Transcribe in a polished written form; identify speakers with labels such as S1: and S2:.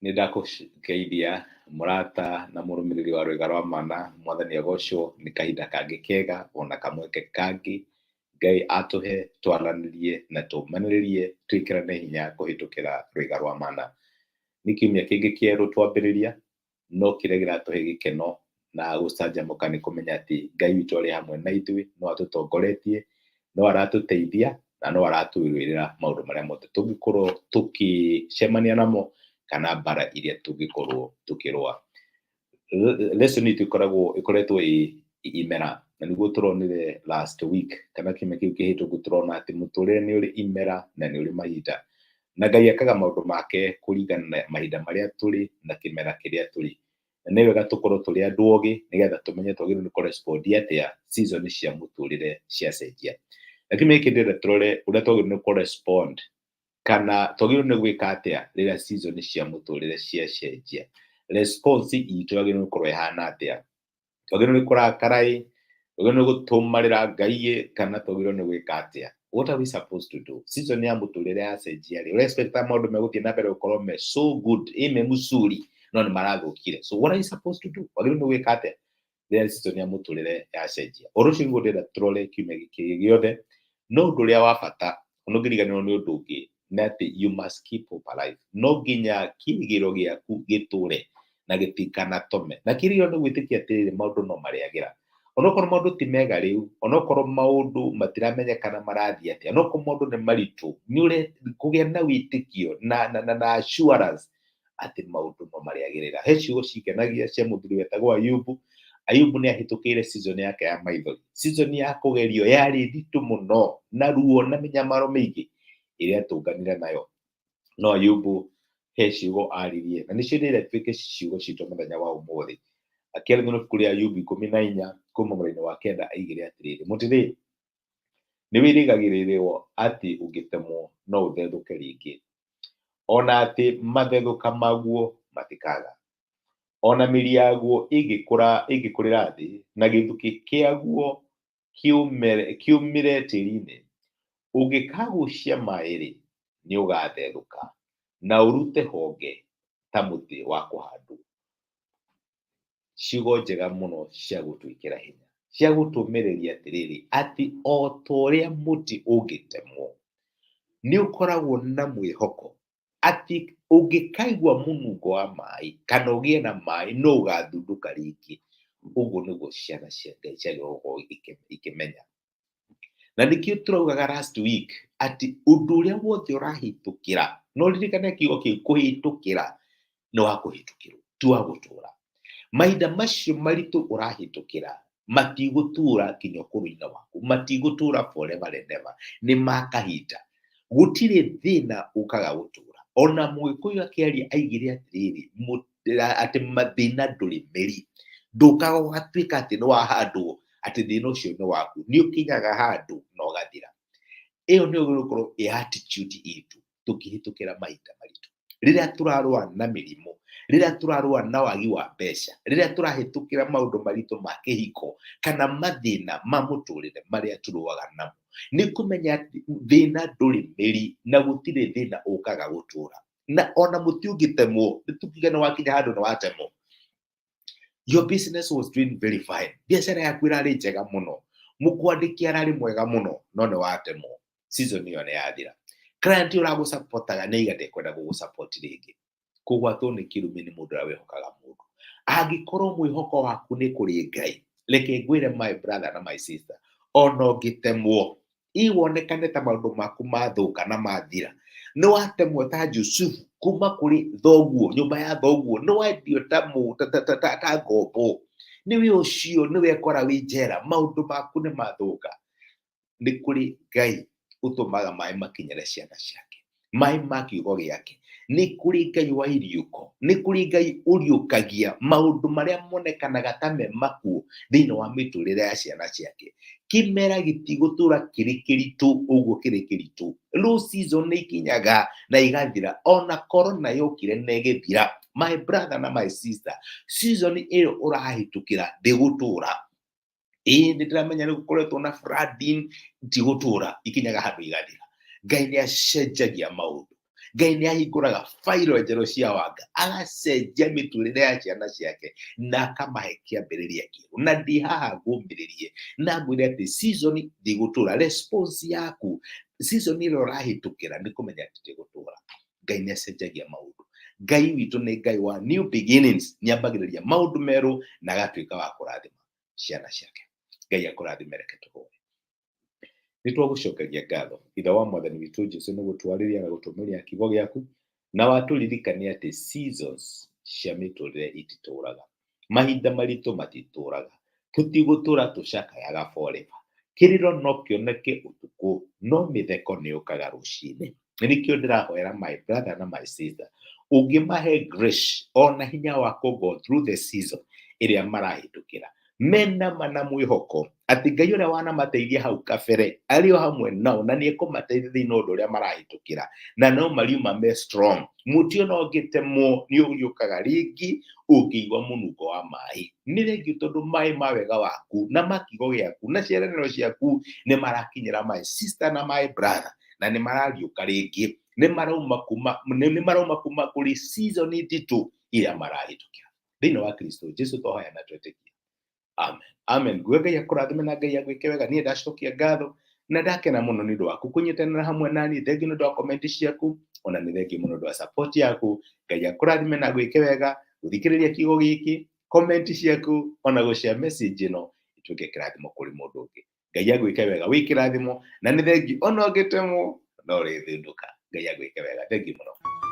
S1: Nĩndakũgeithia mũrata na mũrũmĩrĩri wa rwĩga rwa mana, mwathani agocwo. Nĩ kahinda kangĩ kega ona kamweke kangĩ Ngai atũhe twaranĩrie na tũmanĩrĩrie twĩkĩrane hinya kũhĩtũkĩra rwĩga rwa mana. Nĩ kiumia kĩngĩ kĩerũ twambĩrĩria, no kĩrĩa kĩratũhe gĩkeno na gũcanjamũka nĩ kũmenya atĩ Ngai witũ arĩ hamwe na ithuĩ, no atũtongoretie, no aratũteithia na no aratũĩrĩra maũndũ marĩa mothe tũngĩkorwo tũkĩcemania namo kana mbara iria tũngĩkorwo tũkĩrũa. Lesson itũ ĩkoretwo imera, na nĩguo tũronire last week kana kiumia kĩu kĩhĩtũku tũrona atĩ mũtũrĩre nĩ ũrĩ imera na nĩ ũrĩ mahinda, na Ngai ekaga maũndũ make kũringana na mahinda marĩa tũrĩ na kĩmera kĩrĩa tũrĩ. Na nĩ wega tũkorwo tũrĩ andũ ogĩ nĩgetha tũmenye twagĩrĩirwo nĩ kũ respond atĩa season cia mũtũrĩre ciacenjia. Na kiumia gĩkĩ ndĩrenda tũrore ũrĩa twagĩrĩirwo nĩ kũ respond kana twagĩrĩirwo nĩ gwĩka atĩa rĩrĩa season cia mũtũrĩre ciacenjia. Response itũ yagĩrĩirwo nĩ gũkorwo ĩhana atĩa? Twagĩrĩirwo nĩ kũrakara twagĩrĩirwo nĩ gũtũmarĩra Ngai kana twagĩrĩirwo nĩ gwĩka atĩa? What are we supposed to do? Season ya mũtũrĩre yacenjia rĩ, ũrespect maũndũ megũthiĩ na mbere gũkorwo me so good, me mzuri, no nĩ marathũkire. So what are you supposed to do? Wagĩrĩirwo nĩ gwĩka atĩa rĩrĩa season ya mũtũrĩre yacenjia? Ũndũ ũcio nĩguo ndĩrenda tũrore kiumia gĩkĩ gĩothe. No ũndũ ũrĩa wa bata, ona ũngĩriganĩrwo nĩ ũndũ ũngĩ, nĩ atĩ you must keep hope alive. No nginya kĩĩrĩgĩrĩro gĩaku gĩtũre na gĩtikanatome. Na kĩĩrĩgĩrĩro nĩ gwĩtĩkia atĩrĩrĩ, maũndũ no marĩagĩra. Onokorwo maũndũ ti mega rĩu, onokorwo maũndũ matiramenyekana marathiĩ atĩa, onokorwo maũndũ nĩ maritũ, nĩ kũgĩa na wĩtĩkio na assurance atĩ maũndũ no marĩagĩrĩra. He ciugo cingenagia cia mũthuri wetagwo Ayubu. Ayubu nĩ ahĩtũkĩire season yake ya maithori. Season ya kũgerio yarĩ nditũ mũno na ruo na mĩnyamaro mĩingĩ ĩrĩa atũnganire nayo. No Ayubu he ciugo aririe, na nĩcio ndĩrenda tuĩke ciugo citũ mũthenya wa ũmũthĩ. Akĩaria no kũrĩ Ayubu 14 kuma mũraini wa 9 aigire atĩrĩrĩ, mũtĩrĩ nĩ wĩrĩgagĩrĩrwo atĩ ũngĩtemwo no ũthethũke rĩngĩ, ona atĩ mathethũka maguo matikaga, ona mĩri yaguo ĩngĩkũrĩra thĩ na gĩthukĩ kĩaguo kiumĩre tĩri-inĩ, ũngĩkagucia maĩ-rĩ nĩ ũgathethũka na ũrute honge ta mũtĩ wa kũhandwo. Ciugo njega mũno cia gũtwĩkĩra hinya, cia gũtũmĩrĩria atĩrĩrĩ, atĩ o ta ũrĩa mũtĩ ũngĩtemwo nĩ ũkoragwo na mwĩhoko atĩ ũngĩkaigua mũnungo wa maĩ kana ũgĩe na maĩ no ũgathundũka rĩngĩ. Ũguo nĩguo ciana cia Ngai ciagĩrĩirwo gũkorwo ikĩmenya. Na nĩkĩo tũraugaga last week atĩ ũndũ ũrĩa wothe ũrahĩtũkĩra, no ririkane kiugo kĩu, kũhĩtũkĩra nĩ wa kũhĩtũkĩrwo, ti wa gũtũra. Mahinda macio maritũ ũrahĩtũkĩra matigũtũra kinya ũkũrũ-inĩ waku, matigũtũra forever and ever, nĩ ma kahinda. Gũtirĩ thĩna ũkaga gũtũra. Ona Mũgĩkũyũ akĩaria aigire atĩrĩrĩ, atĩ mathĩna ndũrĩ mĩri, ndũkaga ũgatuĩka atĩ nĩ wahandwo atĩ thĩna ũcio nĩ waku, nĩ ũkinyaga handũ na ũgathira. Ĩyo nĩyo yagĩrĩirwo gũkorwo attitude itũ tũkĩhĩtũkĩra mahinda maritũ. Rĩrĩa tũrarũa na mĩrimũ, rĩrĩa tũrarũa na wagi wa mbeca, rĩrĩa tũrahĩtũkĩra maũndũ maritũ ma kĩhiko kana mathĩna ma mũtũrĩre marĩa tũrũaga namo, nĩ kũmenya atĩ thĩna ndũrĩ mĩri na gũtirĩ thĩna ũkaga gũtũra. Na ona mũtĩ ũngĩtemwo, nĩ tuge nĩ wakinya handũ nĩ watemwo, your business was doing very fine, biacara yaku ĩrarĩ njega mũno, mũkwandĩki ararĩ mwega mũno, no nĩ watemwo, season ĩyo nĩ yathira. Client ũragũsupportaga nĩ aiga ndekwenda gũgũsupport rĩngĩ. Kũgwatwo nĩ kĩrumi nĩ mũndũ ũrĩa wĩhokaga mũndũ. Angĩkorwo mwĩhoko waku nĩ kũrĩ Ngai, reke ngwĩre my brother na my sister, ona ũngĩtemwo, wonekane ta maũndũ maku mathũka na mathira, nĩ watemwo ta Jusufu kuma kũrĩ thoguo, nyũmba ya thoguo, nĩ wendio ta ngombo, nĩwe ũcio, nĩwe ekora wĩ njera, maũndũ maku nĩ mathũka. Nĩ kũrĩ Ngai ũtũmaga maĩ makinyĩre ciana ciake, maĩ ma kiugo gĩake. Nĩ kũrĩ Ngai wa iriũko, nĩ kũrĩ Ngai ũriũkagia maũndũ marĩa monekanaga ta me makuũ thĩinĩ wa mĩtũrĩre ya ciana ciake. Kĩmera gĩtigũtũra kĩrĩ kĩritũ ũguo kĩrĩ kĩritũ. Low season nĩ ikinyaga na igathira, ona corona yokire na ĩgĩthira. My brother na my sister, season ĩyo ũrahĩtũkĩra ndĩgũtũra. Nĩ ndĩramenya nĩ gũkoretwo na flooding, ti gũtũra, ikinyaga handũ igathira. Ngai nĩ acenjagia maũndũ. Ngai nĩ ahingũraga bairo njerũ cia wanga, agacenjia mĩtũrĩre ya ciana ciake na akamahe kĩambĩrĩria kĩerũ. Na ndi haha ngũmĩrĩrie na ngwĩre atĩ season ndigũtũra, response yaku season ĩrĩa ũrahĩtũkĩra nĩ kũmenya atĩ ndigũtũra. Ngai nĩ acenjagia maũndũ. Ngai witũ nĩ Ngai wa new beginnings, nĩ ambagĩrĩria maũndũ merũ na agatuĩka wa kũrathima ciana ciake. Ngai akũrathime, reke tũhũre. Nĩ twagũcokeria ngatho ithe wa Mwathani witũ Jesũ nĩ gũtwarĩria na gũtũmĩria kiugo gĩaku, na watũririkania atĩ seasons cia mĩtũrĩre ititũraga, mahinda maritũ matitũraga, tũtigũtũra tũcakayaga forever. Kĩrĩro no kĩoneke ũtukũ, no mĩtheko nĩ yũkaga rũcinĩ. Nĩkĩo ndĩrahoera my brother na my sister, ũngĩmahe grace ona hinya wa go through the season ĩrĩa marahĩtũkĩra, mena mana mwĩhoko atĩ Ngai ũrĩa wanamateithia hau kabere arĩ o hamwe nao na nĩ ekũmateithia thĩinĩ wa ũndũ ũrĩa marahĩtũkĩra, na no mariuma me strong. Mũtĩ ona ũngĩtemwo nĩ ũgĩũkaga rĩngĩ ũngĩigua mũnungo wa maĩ. Nĩ rĩngĩ tondũ maĩ ma wega waku na makiugo gĩaku na ciĩranĩro ciaku nĩ marakinyĩra my sister na my brother, na nĩ marariũka rĩngĩ, nĩ marauma kuma kũrĩ season nditũ iria marahĩtũkĩra. Thĩinĩ wa Kristo Jesũ tũhoya na twetĩkia. Amen. Amen. Nguo Ngai akũrathime na Ngai agwĩke wega. Niĩ ndacokia ngatho na ndakena mũno nĩ ũndũ waku kũnyitanĩra hamwe naniĩ. Thengiũ nĩ ũndũ wa comment ciaku, ona nĩ thengiũ mũno nĩ ũndũ wa support yaku. Ngai akũrathime na agwĩke wega gũthikĩrĩria kiugo gĩkĩ, comment ciaku, ona gũshare message ĩno ĩtuĩke kĩrathimo kũrĩ mũndũ ũngĩ. Ngai agwĩke wega wĩ kĩrathimo, na nĩ thengiũ ona ũngĩtemwo no ũrĩthundũka. Ngai agwĩke wega. Thengiũ mũno.